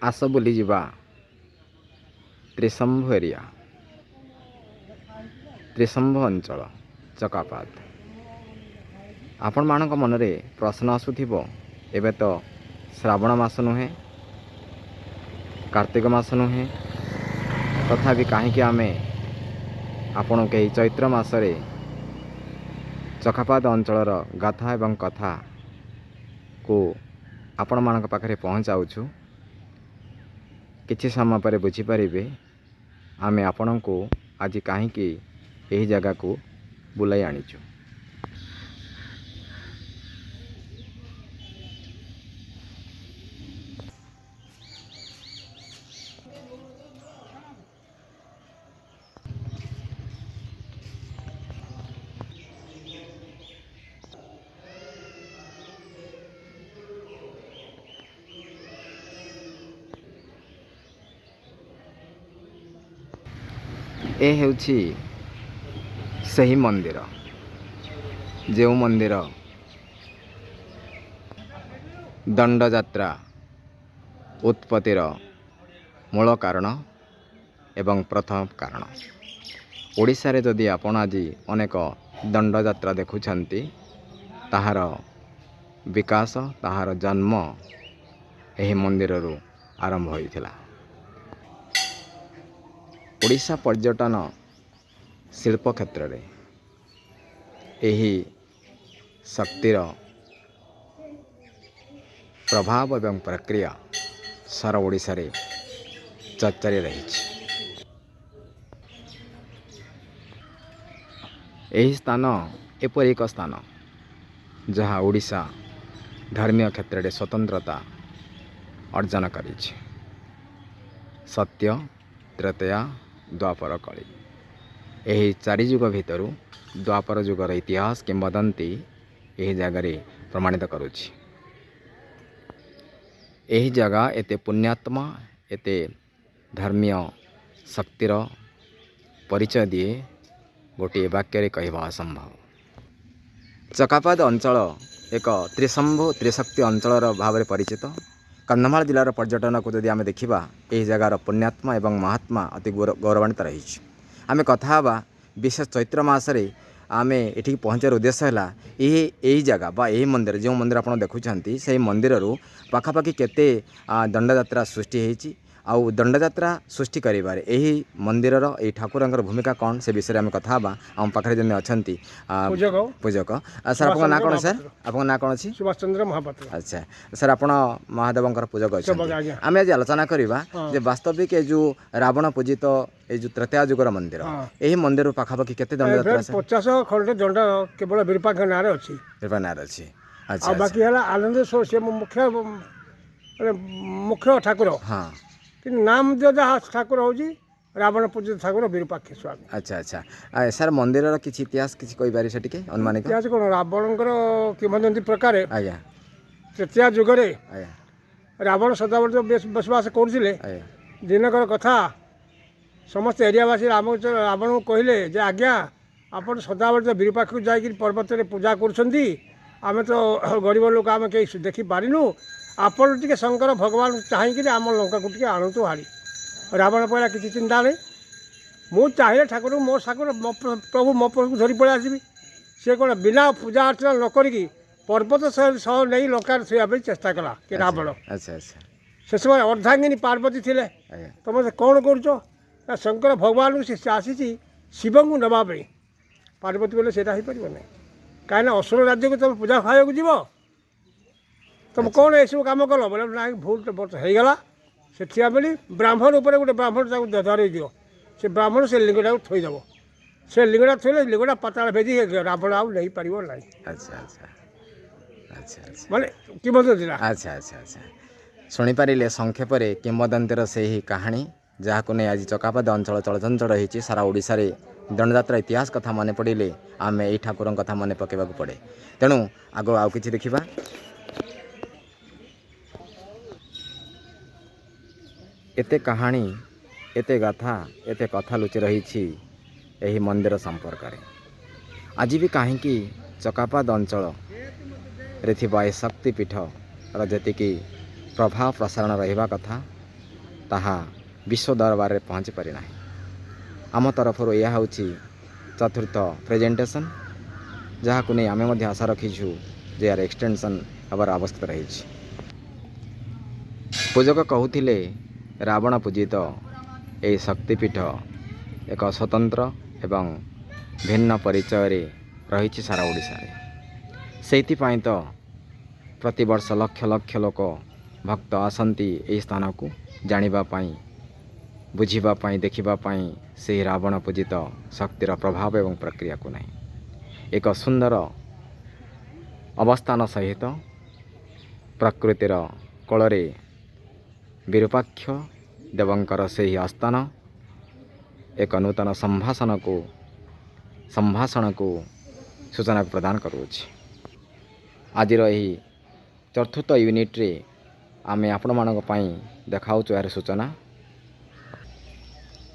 ଆସ ବୁଲିଯିବା ତ୍ରିଶମ୍ଭୁ ଏରିଆ, ତ୍ରିଶମ୍ଭୁ ଅଞ୍ଚଳ ଚକାପାଦ। ଆପଣମାନଙ୍କ ମନରେ ପ୍ରଶ୍ନ ଆସୁଥିବ, ଏବେ ତ ଶ୍ରାବଣ ମାସ ନୁହେଁ, କାର୍ତ୍ତିକ ମାସ ନୁହେଁ, ତଥାପି କାହିଁକି ଆମେ ଆପଣଙ୍କୁ ଏହି ଚୈତ୍ର ମାସରେ ଚକାପାଦ ଅଞ୍ଚଳର ଗାଥା ଏବଂ କଥାକୁ ଆପଣମାନଙ୍କ ପାଖରେ ପହଞ୍ଚାଉଛୁ। କିଛି ସମୟ ପରେ ବୁଝିପାରିବେ ଆମେ ଆପଣଙ୍କୁ ଆଜି କାହିଁକି ଏହି ଜାଗାକୁ ବୁଲାଇ ଆଣିଛୁ। ଏ ହେଉଛି ସେହି ମନ୍ଦିର, ଯେଉଁ ମନ୍ଦିର ଦଣ୍ଡଯାତ୍ରା ଉତ୍ପତ୍ତିର ମୂଳ କାରଣ ଏବଂ ପ୍ରଥମ କାରଣ। ଓଡ଼ିଶାରେ ଯଦି ଆପଣ ଆଜି ଅନେକ ଦଣ୍ଡଯାତ୍ରା ଦେଖୁଛନ୍ତି, ତାହାର ବିକାଶ, ତାହାର ଜନ୍ମ ଏହି ମନ୍ଦିରରୁ ଆରମ୍ଭ ହୋଇଥିଲା। ଓଡ଼ିଶା ପର୍ଯ୍ୟଟନ ଶିଳ୍ପ କ୍ଷେତ୍ରରେ ଏହି ଶକ୍ତିର ପ୍ରଭାବ ଏବଂ ପ୍ରକ୍ରିୟା ସାରା ଓଡ଼ିଶାରେ ଚର୍ଚ୍ଚାରେ ରହିଛି। ଏହି ସ୍ଥାନ ଏପରି ଏକ ସ୍ଥାନ ଯାହା ଓଡ଼ିଶା ଧର୍ମୀୟ କ୍ଷେତ୍ରରେ ସ୍ୱତନ୍ତ୍ରତା ଅର୍ଜନ କରିଛି। ସତ୍ୟ, ତ୍ରେତୟା, ଦ୍ୱାପର କଳି, ଏହି ଚାରି ଯୁଗ ଭିତରୁ ଦ୍ୱାପର ଯୁଗର ଇତିହାସ କିମ୍ବଦନ୍ତୀ ଏହି ଜାଗାରେ ପ୍ରମାଣିତ କରୁଛି। ଏହି ଜାଗା ଏତେ ପୁଣ୍ୟାତ୍ମା, ଏତେ ଧର୍ମୀୟ ଶକ୍ତିର ପରିଚୟ ଦିଏ, ଗୋଟିଏ ବାକ୍ୟରେ କହିବା ଅସମ୍ଭବ। ଚକାପାଦ ଅଞ୍ଚଳ ଏକ ତ୍ରିଶମ୍ଭୁ ତ୍ରିଶକ୍ତି ଅଞ୍ଚଳର ଭାବରେ ପରିଚିତ। କନ୍ଧମାଳ ଜିଲ୍ଲାର ପର୍ଯ୍ୟଟନକୁ ଯଦି ଆମେ ଦେଖିବା, ଏହି ଜାଗାର ପୁଣ୍ୟାତ୍ମା ଏବଂ ମହାତ୍ମା ଅତି ଗୌରବାନ୍ୱିତ ରହିଛି। ଆମେ କଥା ହେବା ବିଶେଷ ଚୈତ୍ର ମାସରେ ଆମେ ଏଠିକି ପହଞ୍ଚିବାର ଉଦ୍ଦେଶ୍ୟ ହେଲା ଏହି ଜାଗା ବା ଏହି ମନ୍ଦିର, ଯେଉଁ ମନ୍ଦିର ଆପଣ ଦେଖୁଛନ୍ତି, ସେହି ମନ୍ଦିରରୁ ପାଖାପାଖି କେତେ ଦଣ୍ଡଯାତ୍ରା ସୃଷ୍ଟି ହୋଇଛି, ଆଉ ଦଣ୍ଡଯାତ୍ରା ସୃଷ୍ଟି କରିବାରେ ଏହି ମନ୍ଦିରର, ଏହି ଠାକୁରଙ୍କର ଭୂମିକା କ'ଣ, ସେ ବିଷୟରେ ଆମେ କଥା ହେବା। ଆମ ପାଖରେ ଯେମିତି ଅଛନ୍ତି ପୂଜକ। ସାର୍ ଆପଣଙ୍କ ନାଁ କ'ଣ? ସାର୍ ଆପଣଙ୍କ ନାଁ କ'ଣ ଅଛି? ସୁଭାଷ ଚନ୍ଦ୍ର ମହାପାତ୍ର। ଆଚ୍ଛା ସାର୍, ଆପଣ ମହାଦେବଙ୍କର ପୂଜକ ଅଛନ୍ତି। ଆମେ ଆଜି ଆଲୋଚନା କରିବା ଯେ ବାସ୍ତବିକ ଏ ଯେଉଁ ରାବଣ ପୂଜିତ এই ଯେଉଁ ତ୍ରେତୟା ଯୁଗର ମନ୍ଦିର, ଏହି ମନ୍ଦିର ପାଖାପାଖି କେତେ ଦଣ୍ଡଯାତ୍ରା? 50 ଖଣ୍ଡେ ଦଣ୍ଡ କେବଳ ବିରୁପାକ୍ଷ ନାଁରେ ଅଛି। ବିରୁପାକ୍ଷ ନାଁରେ ଅଛି। ଆଚ୍ଛା, ଆଉ ବାକି ହେଲା ଆନନ୍ଦେଶ୍ୱର, ସେ ମୁଖ୍ୟ ଠାକୁର। ହଁ, କିନ୍ତୁ ନାମ ଯାହା ଠାକୁର ହେଉଛି ରାବଣ ପୂଜିତ ଠାକୁର ବିରୁପାକ୍ଷ ସ୍ୱାମୀ। ଆଚ୍ଛା ଆଚ୍ଛା ସାର୍, ମନ୍ଦିରର କିଛି ଇତିହାସ କିଛି କହିପାରିବେ ସେ ଟିକେ ଅନୁମାନିକ? ଇତିହାସ କ'ଣ, ରାବଣଙ୍କର କିମ୍ବଦନ୍ତୀ ପ୍ରକାରେ ଆଜ୍ଞା ତ୍ରେତୟା ଯୁଗରେ ଆଜ୍ଞା ରାବଣ ସଦାବେଳେ ବସବାସ କରୁଥିଲେ। ଦିନକର କଥା, ସମସ୍ତ ଏରିଆବାସୀ ରାବଣଙ୍କୁ କହିଲେ ଯେ ଆଜ୍ଞା, ଆପଣ ସଦାବେଳେ ତ ବିରୁପାକ୍ଷକୁ ଯାଇକରି ପର୍ବତରେ ପୂଜା କରୁଛନ୍ତି, ଆମେ ତ ଗରିବ ଲୋକ, ଆମେ କେହି ଦେଖିପାରିନୁ, ଆପଣ ଟିକେ ଶଙ୍କର ଭଗବାନ ଚାହିଁକିରି ଆମ ଲଙ୍କାକୁ ଟିକେ ଆଣନ୍ତୁ ହାରି। ରାବଣ କହିଲା କିଛି ଚିନ୍ତା ନାହିଁ, ମୁଁ ଚାହିଁଲେ ଠାକୁରଙ୍କୁ ମୋ ସାଗର ପ୍ରଭୁ ମୋ ପ୍ରଭୁକୁ ଧରି ପଳେଇ ଆସିବି। ସେ କ'ଣ ବିନା ପୂଜା ଅର୍ଚ୍ଚନା ନ କରିକି ପର୍ବତ ସହ ନେଇ ଲଙ୍କାରେ ଥୋଇବା ପାଇଁ ଚେଷ୍ଟା କଲା କି ରାବଣ। ଆଚ୍ଛା ଆଚ୍ଛା ସେ ସମୟରେ ଅର୍ଦ୍ଧାଙ୍ଗିନୀ ପାର୍ବତୀ ଥିଲେ। ତମେ କ'ଣ କରୁଛ? ନା ଶଙ୍କର ଭଗବାନଙ୍କୁ ସେ ଆସିଛି ଶିବଙ୍କୁ ନେବା ପାଇଁ। ପାର୍ବତୀ କହିଲେ ସେଇଟା ହେଇପାରିବ ନାହିଁ, କାହିଁକିନା ଅସୁର ରାଜ୍ୟକୁ ତମେ ପୂଜା ଖାଇବାକୁ ଯିବ, ତମେ କ'ଣ ଏସବୁ କାମ କଲ? ବୋଲେ ନାଇଁ, ଭୁଲ ହେଇଗଲା। ସେଥିପାଇଁ ବୋଲି ବ୍ରାହ୍ମଣ ଉପରେ ଗୋଟେ ବ୍ରାହ୍ମଣ ତାକୁ ଧରେଇ ଦିଅ, ସେ ବ୍ରାହ୍ମଣ ସେ ଲିଙ୍ଗଟାକୁ ଥୋଇଦେବ। ସେ ଲିଙ୍ଗଟା ଥୋଇଲେ ଲିଙ୍ଗଟା ପାତାଳ ଭେଦି ରାବଣ ଆଉ ନେଇପାରିବ ନାହିଁ। ଆଚ୍ଛା ଆଚ୍ଛା ଆଚ୍ଛା ଆଚ୍ଛା ମାନେ କିମ୍ବଦନ୍ତୀ। ଆଚ୍ଛା ଆଚ୍ଛା ଆଚ୍ଛା ଶୁଣିପାରିଲେ ସଂକ୍ଷେପରେ କିମ୍ବଦନ୍ତୀର ସେହି କାହାଣୀ, ଯାହାକୁ ନେଇ ଆଜି ଚକାପାଦ ଅଞ୍ଚଳ ଚଳଚଞ୍ଚଳ ରହିଛି। ସାରା ଓଡ଼ିଶାରେ ଦଣ୍ଡଯାତ୍ରା ଇତିହାସ କଥା ମନେ ପଡ଼ିଲେ ଆମେ ଏହି ଠାକୁରଙ୍କ କଥା ମନେ ପକାଇବାକୁ ପଡ଼େ। ତେଣୁ ଆଗ ଆଉ କିଛି ଦେଖିବା। ଏତେ କାହାଣୀ, ଏତେ ଗାଥା, ଏତେ କଥା ଲୁଚି ରହିଛି ଏହି ମନ୍ଦିର ସମ୍ପର୍କରେ। ଆଜି ବି କାହିଁକି ଚକାପାଦ ଅଞ୍ଚଳରେ ଥିବା ଏ ଶକ୍ତିପୀଠର ଯେତିକି ପ୍ରଭାବ ପ୍ରସାରଣ ରହିବା କଥା, ତାହା ବିଶ୍ୱ ଦରବାରରେ ପହଞ୍ଚି ପାରିନାହିଁ। ଆମ ତରଫରୁ ଏହା ହେଉଛି ଚତୁର୍ଥ ପ୍ରେଜେଣ୍ଟେସନ୍, ଯାହାକୁ ନେଇ ଆମେ ମଧ୍ୟ ଆଶା ରଖିଛୁ ଯେ ଏହାର ଏକ୍ସଟେନସନ୍ ହେବାର ଆବଶ୍ୟକତା ରହିଛି। ପୂଜକ କହୁଥିଲେ ରାବଣ ପୂଜିତ ଏହି ଶକ୍ତିପୀଠ ଏକ ସ୍ୱତନ୍ତ୍ର ଏବଂ ଭିନ୍ନ ପରିଚୟରେ ରହିଛି ସାରା ଓଡ଼ିଶାରେ। ସେଇଥିପାଇଁ ତ ପ୍ରତିବର୍ଷ ଲକ୍ଷ ଲକ୍ଷ ଲୋକ ଭକ୍ତ ଆସନ୍ତି ଏହି ସ୍ଥାନକୁ ଜାଣିବା ପାଇଁ, ବୁଝିବା ପାଇଁ, ଦେଖିବା ପାଇଁ ସେହି ରାବଣ ପୂଜିତ ଶକ୍ତିର ପ୍ରଭାବ ଏବଂ ପ୍ରକ୍ରିୟାକୁ ନେଇ ଏକ ସୁନ୍ଦର ଅବସ୍ଥାନ ସହିତ ପ୍ରକୃତିର କୋଳରେ ବିରୂପାକ୍ଷ ଦେବଙ୍କର ସେହି ଆସ୍ଥାନ ଏକ ନୂତନ ସମ୍ଭାଷଣକୁ ସୂଚନା ପ୍ରଦାନ କରୁଅଛି। ଆଜିର ଏହି ଚତୁର୍ଥ ୟୁନିଟ୍ରେ ଆମେ ଆପଣମାନଙ୍କ ପାଇଁ ଦେଖାଉଛୁ ଏହାର ସୂଚନା।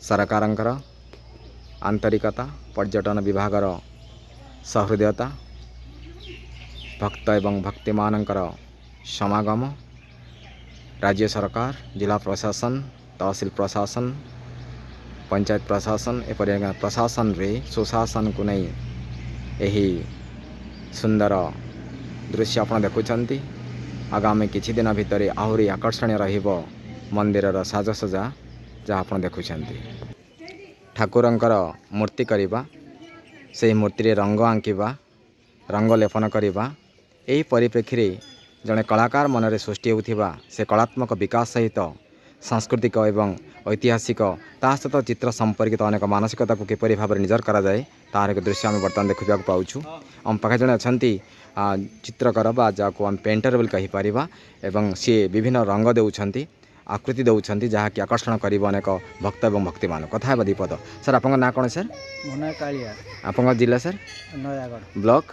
ସରକାରଙ୍କର ଆନ୍ତରିକତା, ପର୍ଯ୍ୟଟନ ବିଭାଗର ସହୃଦୟତା, ଭକ୍ତ ଏବଂ ଭକ୍ତିମାନଙ୍କର ସମାଗମ, ରାଜ୍ୟ ସରକାର, ଜିଲ୍ଲା ପ୍ରଶାସନ, ତହସିଲ ପ୍ରଶାସନ, ପଞ୍ଚାୟତ ପ୍ରଶାସନ, ଏପରି ପ୍ରଶାସନରେ ସୁଶାସନକୁ ନେଇ ଏହି ସୁନ୍ଦର ଦୃଶ୍ୟ ଆପଣ ଦେଖୁଛନ୍ତି। ଆଗାମୀ କିଛି ଦିନ ଭିତରେ ଆହୁରି ଆକର୍ଷଣୀୟ ରହିବ ମନ୍ଦିରର ସାଜସଜ୍ଜା, ଯାହା ଆପଣ ଦେଖୁଛନ୍ତି। ଠାକୁରଙ୍କର ମୂର୍ତ୍ତି କରିବା, ସେହି ମୂର୍ତ୍ତିରେ ରଙ୍ଗ ଆଙ୍କିବା, ରଙ୍ଗ ଲେପନ କରିବା, ଏହି ପରିପ୍ରେକ୍ଷୀରେ ଜଣେ କଳାକାର ମନରେ ସୃଷ୍ଟି ହେଉଥିବା ସେ କଳାତ୍ମକ ବିକାଶ ସହିତ ସାଂସ୍କୃତିକ ଏବଂ ଐତିହାସିକ ତା ସହିତ ଚିତ୍ର ସମ୍ପର୍କିତ ଅନେକ ମାନସିକତାକୁ କିପରି ଭାବରେ ନିଜର କରାଯାଏ ତାହାର ଏକ ଦୃଶ୍ୟ ଆମେ ବର୍ତ୍ତମାନ ଦେଖିବାକୁ ପାଉଛୁ। ଆମ ପାଖରେ ଜଣେ ଅଛନ୍ତି ଚିତ୍ରକର ବା ଯାହାକୁ ଆମେ ପେଣ୍ଟର ବୋଲି କହିପାରିବା, ଏବଂ ସିଏ ବିଭିନ୍ନ ରଙ୍ଗ ଦେଉଛନ୍ତି, ଆକୃତି ଦେଉଛନ୍ତି, ଯାହାକି ଆକର୍ଷଣ କରିବ ଅନେକ ଭକ୍ତ ଏବଂ ଭକ୍ତିମାନ। କଥା ହେବା ଦ୍ୱିପଦ। ସାର୍ ଆପଣଙ୍କ ନାଁ କ'ଣ ସାର୍? ମୋ ନାଁ କାଳିଆ। ଆପଣଙ୍କ ଜିଲ୍ଲା ସାର୍? ନୟାଗଡ଼। ବ୍ଲକ?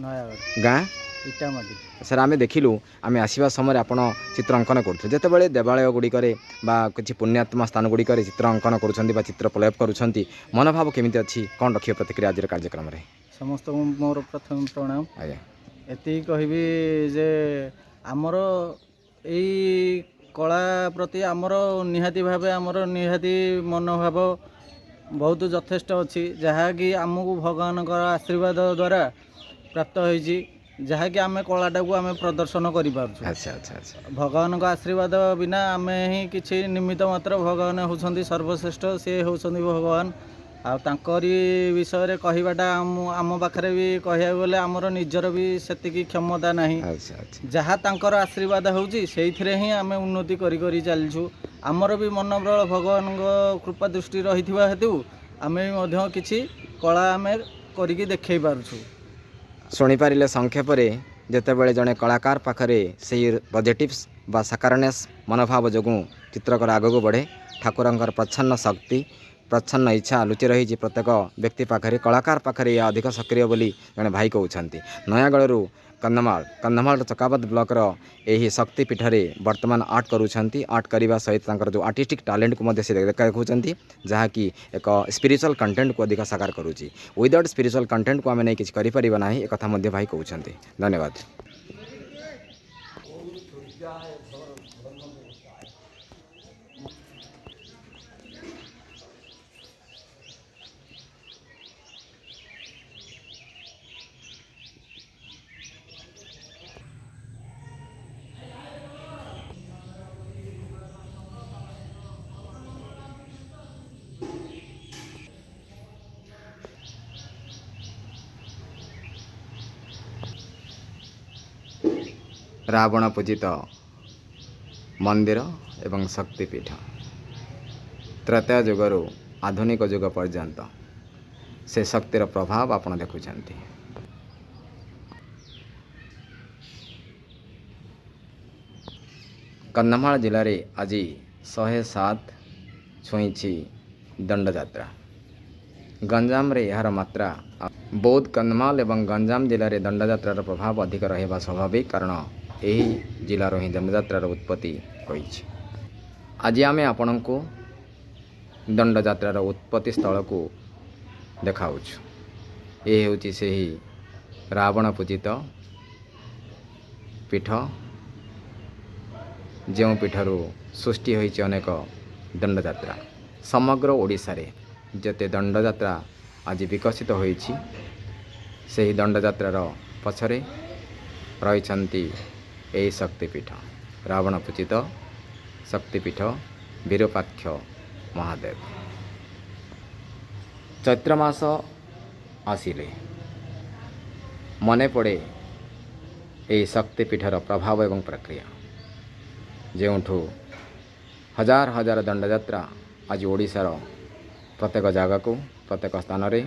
ନୟାଗଡ଼। ଗାଁ? ଇଟାମାଟି। ସାର୍ ଆମେ ଦେଖିଲୁ, ଆମେ ଆସିବା ସମୟରେ ଆପଣ ଚିତ୍ର ଅଙ୍କନ କରୁଥିଲେ। ଯେତେବେଳେ ଦେବାଳୟ ଗୁଡ଼ିକରେ ବା କିଛି ପୁଣ୍ୟାତ୍ମା ସ୍ଥାନ ଗୁଡ଼ିକରେ ଚିତ୍ର ଅଙ୍କନ କରୁଛନ୍ତି ବା ଚିତ୍ର ପ୍ରଲେପ କରୁଛନ୍ତି, ମନୋଭାବ କେମିତି ଅଛି, କ'ଣ ରଖିବ ପ୍ରତିକ୍ରିୟା ଆଜିର କାର୍ଯ୍ୟକ୍ରମରେ? ସମସ୍ତଙ୍କୁ ମୋର ପ୍ରଥମ ପ୍ରଣାମ। ଆଜ୍ଞା। ଏତିକି କହିବି ଯେ ଆମର ଏଇ କଳା ପ୍ରତି ଆମର ନିହାତି ମନୋଭାବ ବହୁତ ଯଥେଷ୍ଟ ଅଛି, ଯାହାକି ଆମକୁ ଭଗବାନଙ୍କର ଆଶୀର୍ବାଦ ଦ୍ୱାରା ପ୍ରାପ୍ତ ହୋଇଛି, ଯାହାକି ଆମେ କଳାଟାକୁ ଆମେ ପ୍ରଦର୍ଶନ କରିପାରୁଛୁ। ଆଚ୍ଛା। ଭଗବାନଙ୍କ ଆଶୀର୍ବାଦ ବିନା ଆମେ ହିଁ କିଛି ନିମିତ୍ତ ମାତ୍ର। ଭଗବାନ ହେଉଛନ୍ତି ସର୍ବଶ୍ରେଷ୍ଠ, ସିଏ ହେଉଛନ୍ତି ଭଗବାନ। ଆଉ ତାଙ୍କରି ବିଷୟରେ କହିବାଟା ଆମ ପାଖରେ ବି କହିବାକୁ ଗଲେ ଆମର ନିଜର ବି ସେତିକି କ୍ଷମତା ନାହିଁ। ଯାହା ତାଙ୍କର ଆଶୀର୍ବାଦ ହେଉଛି ସେଇଥିରେ ହିଁ ଆମେ ଉନ୍ନତି କରି ଚାଲିଛୁ। ଆମର ବି ମନୋବଳ ଭଗବାନଙ୍କ କୃପା ଦୃଷ୍ଟି ରହିଥିବା ହେତୁ ଆମେ ମଧ୍ୟ କିଛି କଳା ଆମେ କରିକି ଦେଖାଇ ପାରୁଛୁ। ଶୁଣିପାରିଲେ ସଂକ୍ଷେପରେ, ଯେତେବେଳେ ଜଣେ କଳାକାର ପାଖରେ ସେହି ପଜିଟିଭ୍ସ ବା ସାକାରନେସ୍ ମନୋଭାବ ଯୋଗୁଁ ଚିତ୍ରକର ଆଗକୁ ବଢ଼େ, ଠାକୁରଙ୍କର ପ୍ରଚ୍ଛନ୍ନ ଶକ୍ତି, ପ୍ରଚ୍ଛନ୍ନ ଇଚ୍ଛା ଲୁଚି ରହିଛି ପ୍ରତ୍ୟେକ ବ୍ୟକ୍ତି ପାଖରେ, କଳାକାର ପାଖରେ ଏହା ଅଧିକ ସକ୍ରିୟ ବୋଲି ଜଣେ ଭାଇ କହୁଛନ୍ତି। ନୟାଗଡ଼ରୁ କନ୍ଧମାଳର ଚକାବଦ ବ୍ଲକର ଏହି ଶକ୍ତିପୀଠରେ ବର୍ତ୍ତମାନ ଆର୍ଟ କରୁଛନ୍ତି। ଆର୍ଟ କରିବା ସହିତ ତାଙ୍କର ଯେଉଁ ଆର୍ଟିଷ୍ଟିକ୍ ଟ୍ୟାଲେଣ୍ଟକୁ ମଧ୍ୟ ସେ ଦେଖାଉଛନ୍ତି, ଯାହାକି ଏକ ସ୍ପିରିଚୁଆଲ୍ କଣ୍ଟେଣ୍ଟକୁ ଅଧିକ ସାକାର କରୁଛି। ୱିଦାଉଟ୍ ସ୍ପିରିଚୁଆଲ୍ କଣ୍ଟେଣ୍ଟକୁ ଆମେ ନେଇ କିଛି କରିପାରିବା ନାହିଁ, ଏକଥା ମଧ୍ୟ ଭାଇ କହୁଛନ୍ତି। ଧନ୍ୟବାଦ। ରାବଣ ପୂଜିତ ମନ୍ଦିର ଏବଂ ଶକ୍ତିପୀଠ, ତ୍ରେତୟା ଯୁଗରୁ ଆଧୁନିକ ଯୁଗ ପର୍ଯ୍ୟନ୍ତ ସେ ଶକ୍ତିର ପ୍ରଭାବ ଆପଣ ଦେଖୁଛନ୍ତି। କନ୍ଧମାଳ ଜିଲ୍ଲାରେ ଆଜି 107 ଛୁଇଁଛି ଦଣ୍ଡଯାତ୍ରା। ଗଞ୍ଜାମରେ ଏହାର ମାତ୍ରା, ବୌଦ୍ଧ, କନ୍ଧମାଳ ଏବଂ ଗଞ୍ଜାମ ଜିଲ୍ଲାରେ ଦଣ୍ଡଯାତ୍ରାର ପ୍ରଭାବ ଅଧିକ ରହିବା ସ୍ୱାଭାବିକ, କାରଣ ଏହି ଜିଲ୍ଲାରୁ ହିଁ ଦଣ୍ଡଯାତ୍ରାର ଉତ୍ପତ୍ତି ହୋଇଛି। ଆଜି ଆମେ ଆପଣଙ୍କୁ ଦଣ୍ଡଯାତ୍ରାର ଉତ୍ପତ୍ତି ସ୍ଥଳକୁ ଦେଖାଉଛୁ। ଏ ହେଉଛି ସେହି ରାବଣ ପୂଜିତ ପୀଠ, ଯେଉଁ ପୀଠରୁ ସୃଷ୍ଟି ହୋଇଛି ଅନେକ ଦଣ୍ଡଯାତ୍ରା। ସମଗ୍ର ଓଡ଼ିଶାରେ ଯେତେ ଦଣ୍ଡଯାତ୍ରା ଆଜି ବିକଶିତ ହୋଇଛି, ସେହି ଦଣ୍ଡଯାତ୍ରାର ପଛରେ ରହିଛନ୍ତି ଏହି ଶକ୍ତିପୀଠ, ରାବଣ ପୂଜିତ ଶକ୍ତିପୀଠ ବିରୂପାକ୍ଷ ମହାଦେବ। ଚୈତ୍ର ମାସ ଆସିଲେ ମନେ ପଡ଼େ ଏହି ଶକ୍ତିପୀଠର ପ୍ରଭାବ ଏବଂ ପ୍ରକ୍ରିୟା, ଯେଉଁଠୁ ହଜାର ହଜାର ଦଣ୍ଡଯାତ୍ରା ଆଜି ଓଡ଼ିଶାର ପ୍ରତ୍ୟେକ ଜାଗାକୁ, ପ୍ରତ୍ୟେକ ସ୍ଥାନରେ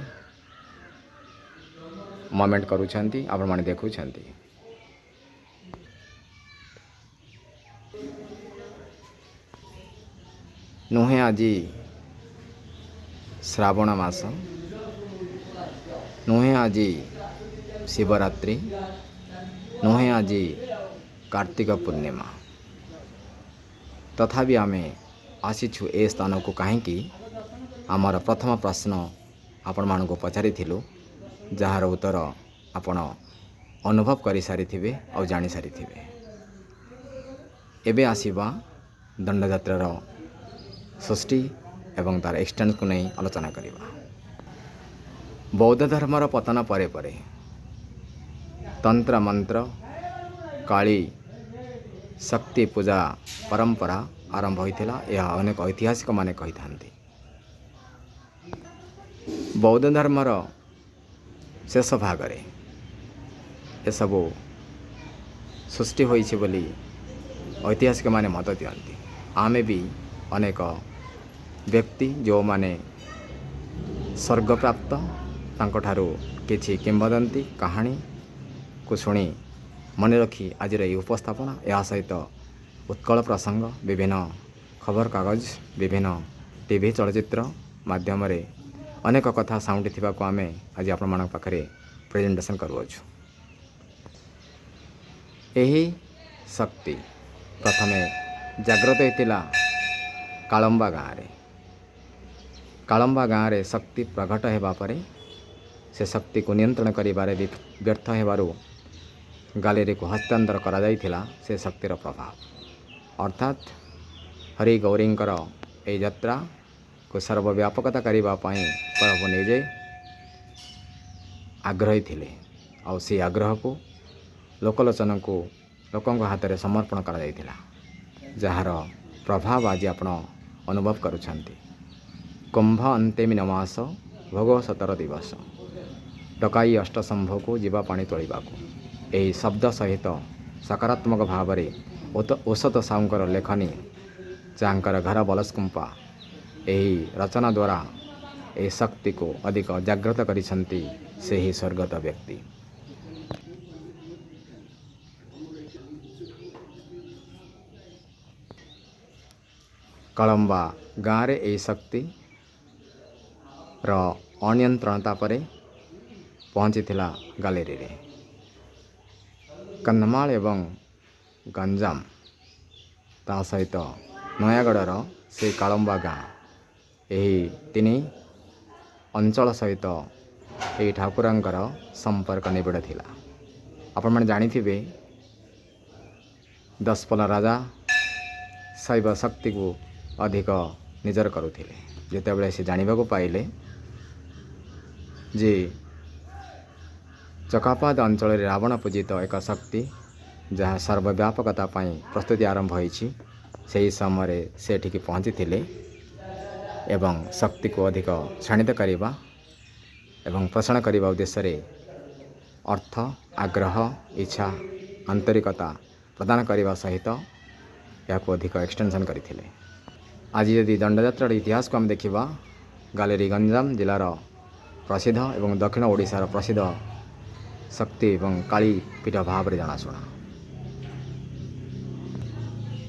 ମୁଭମେଣ୍ଟ କରୁଛନ୍ତି, ଆପଣମାନେ ଦେଖୁଛନ୍ତି। ନୁହେଁ ଆଜି ଶ୍ରାବଣ ମାସ, ନୁହେଁ ଆଜି ଶିବରାତ୍ରି, ନୁହେଁ ଆଜି କାର୍ତ୍ତିକ ପୂର୍ଣ୍ଣିମା, ତଥାପି ଆମେ ଆସିଛୁ ଏ ସ୍ଥାନକୁ କାହିଁକି? ଆମର ପ୍ରଥମ ପ୍ରଶ୍ନ ଆପଣମାନଙ୍କୁ ପଚାରିଥିଲୁ, ଯାହାର ଉତ୍ତର ଆପଣ ଅନୁଭବ କରିସାରିଥିବେ ଆଉ ଜାଣିସାରିଥିବେ। ଏବେ ଆସିବା ଦଣ୍ଡଯାତ୍ରାର ସୃଷ୍ଟି ଏବଂ ତା'ର ଏକ୍ସଟେନ୍ସକୁ ନେଇ ଆଲୋଚନା କରିବା। ବୌଦ୍ଧ ଧର୍ମର ପତନ ପରେ ପରେ ତନ୍ତ୍ର ମନ୍ତ୍ର, କାଳୀ ଶକ୍ତି ପୂଜା ପରମ୍ପରା ଆରମ୍ଭ ହୋଇଥିଲା, ଏହା ଅନେକ ଐତିହାସିକମାନେ କହିଥାନ୍ତି। ବୌଦ୍ଧ ଧର୍ମର ଶେଷ ଭାଗରେ ଏସବୁ ସୃଷ୍ଟି ହୋଇଛି ବୋଲି ଐତିହାସିକମାନେ ମତ ଦିଅନ୍ତି। ଆମେ ବି ଅନେକ ବ୍ୟକ୍ତି ଯେଉଁମାନେ ସ୍ୱର୍ଗପ୍ରାପ୍ତ, ତାଙ୍କଠାରୁ କିଛି କିମ୍ବଦନ୍ତୀ କାହାଣୀକୁ ଶୁଣି ମନେ ରଖି ଆଜିର ଏହି ଉପସ୍ଥାପନା, ଏହା ସହିତ ଉତ୍କଳ ପ୍ରସଙ୍ଗ, ବିଭିନ୍ନ ଖବରକାଗଜ, ବିଭିନ୍ନ ଟିଭି ଚଳଚ୍ଚିତ୍ର ମାଧ୍ୟମରେ ଅନେକ କଥା ସାଉଁଟିଥିବାକୁ ଆମେ ଆଜି ଆପଣମାନଙ୍କ ପାଖରେ ପ୍ରେଜେଣ୍ଟେସନ୍ କରୁଅଛୁ। ଏହି ଶକ୍ତି ପ୍ରଥମେ ଜାଗ୍ରତ ହୋଇଥିଲା କାଳମ୍ବା ଗାଁରେ। କାଳମ୍ବା ଗାଁରେ ଶକ୍ତି ପ୍ରଘଟ ହେବା ପରେ ସେ ଶକ୍ତିକୁ ନିୟନ୍ତ୍ରଣ କରିବାରେ ବ୍ୟର୍ଥ ହେବାରୁ ଗାଲେରୀକୁ ହସ୍ତାନ୍ତର କରାଯାଇଥିଲା ସେ ଶକ୍ତିର ପ୍ରଭାବ। ଅର୍ଥାତ୍ ହରି ଗୌରୀଙ୍କର ଏହି ଯାତ୍ରାକୁ ସର୍ବବ୍ୟାପକତା କରିବା ପାଇଁ ପ୍ରଭୁ ନିଜେ ଆଗ୍ରହୀ ଥିଲେ, ଆଉ ସେହି ଆଗ୍ରହକୁ ଲୋକଲୋଚନକୁ, ଲୋକଙ୍କ ହାତରେ ସମର୍ପଣ କରାଯାଇଥିଲା, ଯାହାର ପ୍ରଭାବ ଆଜି ଆପଣ ଅନୁଭବ କରୁଛନ୍ତି। କୁମ୍ଭ ଅନ୍ତେମିନ ମାସ, ଭୋଗ 17 ଦିବସ, ଡକାଇ ଅଷ୍ଟଶମ୍ଭକୁ ଯିବା ପାଣି ତୋଳିବାକୁ। ଏହି ଶବ୍ଦ ସହିତ ସକାରାତ୍ମକ ଭାବରେ ଔଷଧ ସାହୁଙ୍କର ଲେଖନୀ, ଯାହାଙ୍କର ଘର ବଲସକୁମ୍ପା, ଏହି ରଚନା ଦ୍ୱାରା ଏହି ଶକ୍ତିକୁ ଅଧିକ ଜାଗ୍ରତ କରିଛନ୍ତି ସେହି ସ୍ୱର୍ଗତ ବ୍ୟକ୍ତି। କାଳମ୍ବା ଗାଁରେ ଏହି ଶକ୍ତିର ଅନିୟନ୍ତ୍ରଣତା ପରେ ପହଞ୍ଚିଥିଲା ଗାଲେରୀରେ। କନ୍ଧମାଳ ଏବଂ ଗଞ୍ଜାମ, ତା ସହିତ ନୟାଗଡ଼ର ସେହି କାଳମ୍ବା ଗାଁ, ଏହି ତିନି ଅଞ୍ଚଳ ସହିତ ଏହି ଠାକୁରଙ୍କର ସମ୍ପର୍କ ନିବିଡ଼ ଥିଲା। ଆପଣମାନେ ଜାଣିଥିବେ, ଦଶପଲ୍ଲା ରାଜା ଶୈବ ଶକ୍ତିକୁ ଅଧିକ ନିଜର କରୁଥିଲେ। ଯେତେବେଳେ ସେ ଜାଣିବାକୁ ପାଇଲେ ଯେ ଚକାପାଦ ଅଞ୍ଚଳରେ ରାବଣ ପୂଜିତ ଏକ ଶକ୍ତି, ଯାହା ସର୍ବବ୍ୟାପକତା ପାଇଁ ପ୍ରସ୍ତୁତି ଆରମ୍ଭ ହୋଇଛି, ସେହି ସମୟରେ ସେ ଏଠିକି ପହଞ୍ଚିଥିଲେ ଏବଂ ଶକ୍ତିକୁ ଅଧିକ ଶାଣିତ କରିବା ଏବଂ ପୋଷଣ କରିବା ଉଦ୍ଦେଶ୍ୟରେ ଅର୍ଥ, ଆଗ୍ରହ, ଇଚ୍ଛା, ଆନ୍ତରିକତା ପ୍ରଦାନ କରିବା ସହିତ ଏହାକୁ ଅଧିକ ଏକ୍ସଟେନସନ୍ କରିଥିଲେ। ଆଜି ଯଦି ଦଣ୍ଡଯାତ୍ରାର ଇତିହାସକୁ ଆମେ ଦେଖିବା, ଗାଲେରୀ ଗଞ୍ଜାମ ଜିଲ୍ଲାର ପ୍ରସିଦ୍ଧ ଏବଂ ଦକ୍ଷିଣ ଓଡ଼ିଶାର ପ୍ରସିଦ୍ଧ ଶକ୍ତି ଏବଂ କାଳୀ ପୀଠ ଭାବରେ ଜଣାଶୁଣା।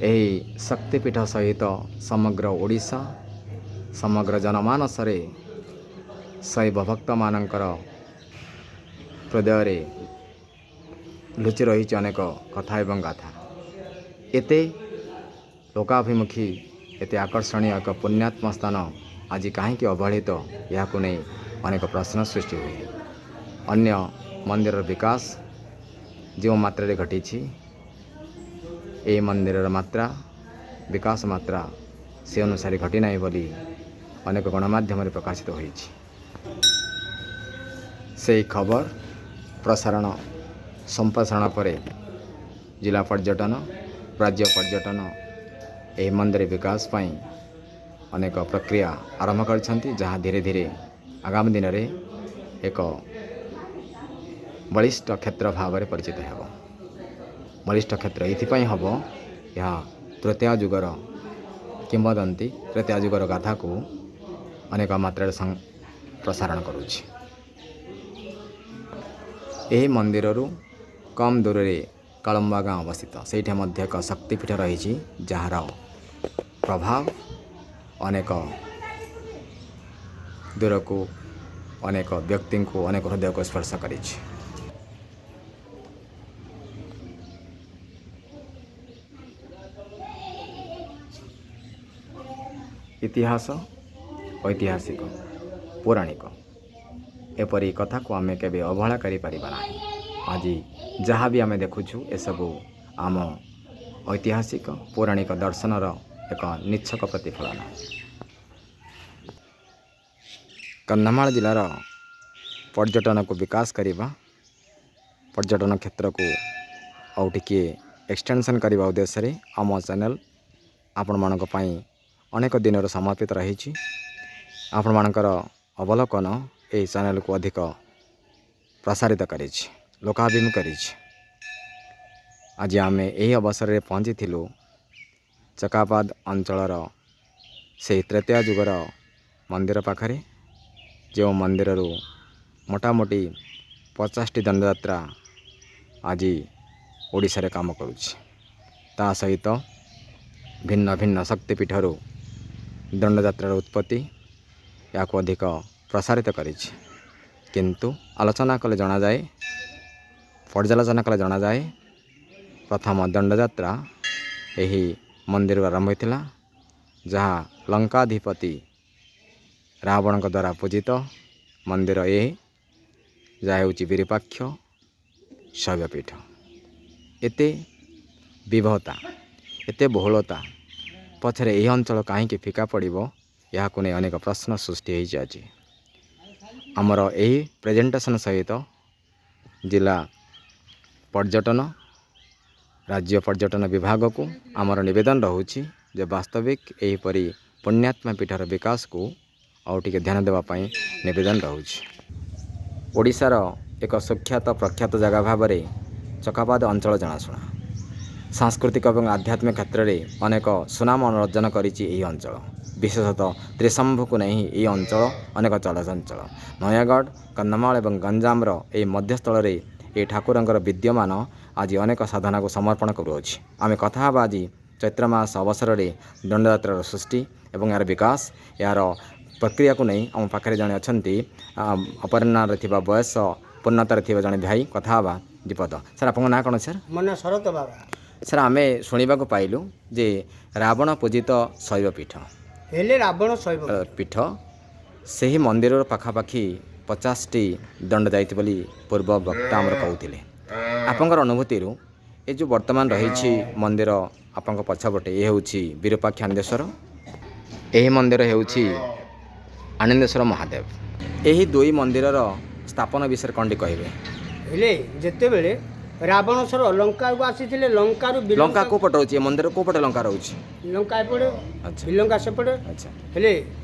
ଏହି ଶକ୍ତିପୀଠ ସହିତ ସମଗ୍ର ଓଡ଼ିଶା, ସମଗ୍ର ଜନମାନସରେ ଶୈବ ଭକ୍ତମାନଙ୍କର ହୃଦୟରେ ଲୁଚି ରହିଛି ଅନେକ କଥା ଏବଂ ଗାଥା। ଏତେ ଲୋକାଭିମୁଖୀ, ଏତେ ଆକର୍ଷଣୀୟ ଏକ ପୁଣ୍ୟାତ୍ମ ସ୍ଥାନ ଆଜି କାହିଁକି ଅବହେଳିତ, ଏହାକୁ ନେଇ ଅନେକ ପ୍ରଶ୍ନ ସୃଷ୍ଟି ହୁଏ। ଅନ୍ୟ ମନ୍ଦିରର ବିକାଶ ଯେଉଁ ମାତ୍ରାରେ ଘଟିଛି, ଏହି ମନ୍ଦିରର ମାତ୍ରା ବିକାଶ ମାତ୍ରା ସେ ଅନୁସାରେ ଘଟିନାହିଁ ବୋଲି ଅନେକ ଗଣମାଧ୍ୟମରେ ପ୍ରକାଶିତ ହୋଇଛି। ସେହି ଖବର ପ୍ରସାରଣ ସମ୍ପ୍ରସାରଣ ପରେ ଜିଲ୍ଲା ପର୍ଯ୍ୟଟନ ରାଜ୍ୟ ପର୍ଯ୍ୟଟନ ଏହି ମନ୍ଦିର ବିକାଶ ପାଇଁ ଅନେକ ପ୍ରକ୍ରିୟା ଆରମ୍ଭ କରିଛନ୍ତି, ଯାହା ଧୀରେ ଧୀରେ ଆଗାମୀ ଦିନରେ ଏକ ବଳିଷ୍ଠ କ୍ଷେତ୍ର ଭାବରେ ପରିଚିତ ହେବ। ବଳିଷ୍ଠ କ୍ଷେତ୍ର ଏଇଥିପାଇଁ ହେବ, ଏହା ତ୍ରେତୟା ଯୁଗର କିମ୍ବଦନ୍ତୀ ତ୍ରେତୟା ଯୁଗର ଗାଥାକୁ ଅନେକ ମାତ୍ରାରେ ପ୍ରସାରଣ କରୁଛି। ଏହି ମନ୍ଦିରରୁ କମ୍ ଦୂରରେ କାଳମ୍ବା ଗାଁ ଅବସ୍ଥିତ। ସେଇଠି ମଧ୍ୟ ଏକ ଶକ୍ତିପୀଠ ରହିଛି, ଯାହାର ପ୍ରଭାବ ଅନେକ ଦୂରକୁ ଅନେକ ବ୍ୟକ୍ତିଙ୍କୁ ଅନେକ ହୃଦୟକୁ ସ୍ପର୍ଶ କରିଛି। ଇତିହାସ ଐତିହାସିକ ପୌରାଣିକ ଏପରି କଥାକୁ ଆମେ କେବେ ଅବହେଳା କରିପାରିବା ନାହିଁ। ଆଜି ଯାହା ବି ଆମେ ଦେଖୁଛୁ, ଏସବୁ ଆମ ଐତିହାସିକ ପୌରାଣିକ ଦର୍ଶନର ଏକ ନିଚ୍ଛକ ପ୍ରତିଫଳନ। କନ୍ଧମାଳ ଜିଲ୍ଲାର ପର୍ଯ୍ୟଟନକୁ ବିକାଶ କରିବା, ପର୍ଯ୍ୟଟନ କ୍ଷେତ୍ରକୁ ଆଉ ଟିକିଏ ଏକ୍ସଟେନସନ୍ କରିବା ଉଦ୍ଦେଶ୍ୟରେ ଆମ ଚ୍ୟାନେଲ୍ ଆପଣମାନଙ୍କ ପାଇଁ ଅନେକ ଦିନରୁ ସମର୍ପିତ ରହିଛି। ଆପଣମାନଙ୍କର ଅବଲୋକନ ଏହି ଚ୍ୟାନେଲକୁ ଅଧିକ ପ୍ରସାରିତ କରିଛି, ଲୋକାଭିମୁଖ କରିଛି। ଆଜି ଆମେ ଏହି ଅବସରରେ ପହଞ୍ଚିଥିଲୁ ଚକାପାଦ ଅଞ୍ଚଳର ସେହି ତ୍ରେତୟା ଯୁଗର ମନ୍ଦିର ପାଖରେ, ଯେଉଁ ମନ୍ଦିରରୁ ମୋଟାମୋଟି 50ଟି ଦଣ୍ଡଯାତ୍ରା ଆଜି ଓଡ଼ିଶାରେ କାମ କରୁଛି। ତା ସହିତ ଭିନ୍ନ ଭିନ୍ନ ଶକ୍ତିପୀଠରୁ ଦଣ୍ଡଯାତ୍ରାର ଉତ୍ପତ୍ତି ଏହାକୁ ଅଧିକ ପ୍ରସାରିତ କରିଛି। କିନ୍ତୁ ଆଲୋଚନା କଲେ ଜଣାଯାଏ, ପର୍ଯ୍ୟାଲୋଚନା କଲେ ଜଣାଯାଏ, ପ୍ରଥମ ଦଣ୍ଡଯାତ୍ରା ଏହି ମନ୍ଦିରରୁ ଆରମ୍ଭ ହୋଇଥିଲା, ଯାହା ଲଙ୍କାଧିପତି ରାବଣଙ୍କ ଦ୍ୱାରା ପୂଜିତ ମନ୍ଦିର ଏ, ଯାହା ହେଉଛି ବିରୁପାକ୍ଷ ଶୈବପୀଠ। ଏତେ ବିଭହତା, ଏତେ ବହୁଳତା ପଛରେ ଏହି ଅଞ୍ଚଳ କାହିଁକି ଫିକା ପଡ଼ିବ, ଏହାକୁ ନେଇ ଅନେକ ପ୍ରଶ୍ନ ସୃଷ୍ଟି ହୋଇଛି। ଆଜି ଆମର ଏହି ପ୍ରେଜେଣ୍ଟେସନ୍ ସହିତ ଜିଲ୍ଲା ପର୍ଯ୍ୟଟନ ରାଜ୍ୟ ପର୍ଯ୍ୟଟନ ବିଭାଗକୁ ଆମର ନିବେଦନ ରହୁଛି ଯେ ବାସ୍ତବିକ ଏହିପରି ପୁଣ୍ୟାତ୍ମା ପୀଠର ବିକାଶକୁ ଆଉ ଟିକେ ଧ୍ୟାନ ଦେବା ପାଇଁ ନିବେଦନ ରହୁଛି। ଓଡ଼ିଶାର ଏକ ସୁଖ୍ୟାତ ପ୍ରଖ୍ୟାତ ଜାଗା ଭାବରେ ଚକାପାଦ ଅଞ୍ଚଳ ଜଣାଶୁଣା। ସାଂସ୍କୃତିକ ଏବଂ ଆଧ୍ୟାତ୍ମିକ କ୍ଷେତ୍ରରେ ଅନେକ ସୁନାମ ଅର୍ଜନ କରିଛି ଏହି ଅଞ୍ଚଳ। ବିଶେଷତଃ ତ୍ରିଶମ୍ଭୁକୁ ନେଇ ଏହି ଅଞ୍ଚଳ ଅନେକ ଚଳଚଞ୍ଚଳ। ନୟାଗଡ଼, କନ୍ଧମାଳ ଏବଂ ଗଞ୍ଜାମର ଏହି ମଧ୍ୟସ୍ଥଳରେ ଏହି ଠାକୁରଙ୍କର ବିଦ୍ୟମାନ ଆଜି ଅନେକ ସାଧନାକୁ ସମର୍ପଣ କରୁଅଛି। ଆମେ କଥା ହେବା ଆଜି ଚୈତ୍ର ମାସ ଅବସରରେ ଦଣ୍ଡଯାତ୍ରାର ସୃଷ୍ଟି ଏବଂ ଏହାର ବିକାଶ, ଏହାର ପ୍ରକ୍ରିୟାକୁ ନେଇ ଆମ ପାଖରେ ଜଣେ ଅଛନ୍ତି, ଅପରାହ୍ନରେ ଥିବା ବୟସ ପୂର୍ଣ୍ଣତାରେ ଥିବା ଜଣେ ଭାଇ। କଥା ହେବା ଦୀପଦ। ସାର୍, ଆପଣଙ୍କ ନାଁ କ'ଣ ସାର୍? ମୋ ନାଁ ଶରତ ବାବା। ସାର୍, ଆମେ ଶୁଣିବାକୁ ପାଇଲୁ ଯେ ରାବଣ ପୂଜିତ ଶୈବପୀଠ ହେଲେ ରାବଣ ଶୈବ ପୀଠ, ସେହି ମନ୍ଦିରର ପାଖାପାଖି 50ଟି ଦଣ୍ଡ ଯାଇଛି ବୋଲି ପୂର୍ବ ବକ୍ତା ଆମର କହୁଥିଲେ। ଆପଣଙ୍କର ଅନୁଭୂତିରୁ ଏ ଯେଉଁ ବର୍ତ୍ତମାନ ରହିଛି ମନ୍ଦିର ଆପଣଙ୍କ ପଛପଟେ, ଏ ହେଉଛି ବିରୁପାକ୍ଷ ଆନନ୍ଦେଶ୍ୱର, ଏହି ମନ୍ଦିର ହେଉଛି ଆନନ୍ଦେଶ୍ୱର ମହାଦେବ। ଏହି ଦୁଇ ମନ୍ଦିରର ସ୍ଥାପନ ବିଷୟରେ କ'ଣ ଟିକେ କହିବେ? ହେଲେ ଯେତେବେଳେ ରାବଣଶ୍ୱର ଲଙ୍କାକୁ ଆସିଥିଲେ, ଲଙ୍କା କେଉଁ ପଟେ ରହୁଛି? ଏ ମନ୍ଦିର କେଉଁ ପଟେ ଲଙ୍କା ରହୁଛି? ଲଙ୍କା ଏପଟେ, ଆଚ୍ଛା, ବିଲଙ୍କା ସେପଟେ। ଆଚ୍ଛା। ହେଲେ